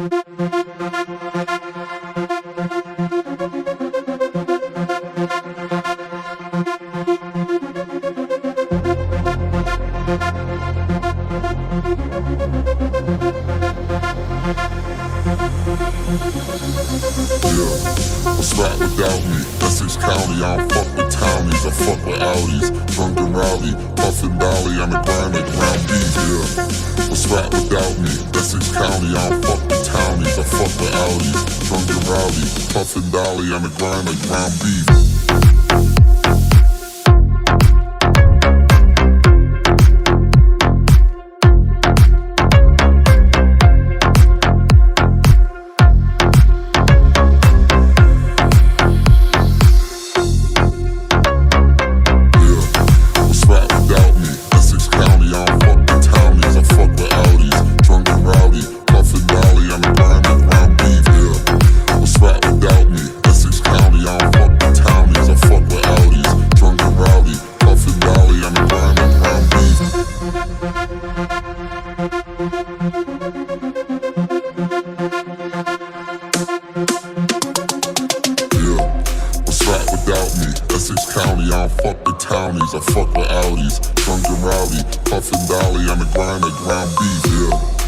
What's right without me? Essex County, I don't fuck with townies, I fuck with Audis. Drunk and rowdy, puffin' dolly on the grind like ground beef, yeah. What's right without me? Essex County, I don't fuck with townies, I fuck with Audis. Drunk and rowdy, puffin' dolly on the grind like ground beef. Essex County, I don't fuck with townies, I fuck with Audis. Drunk and rowdy, puffin' dolly on the grind like ground beef, yeah.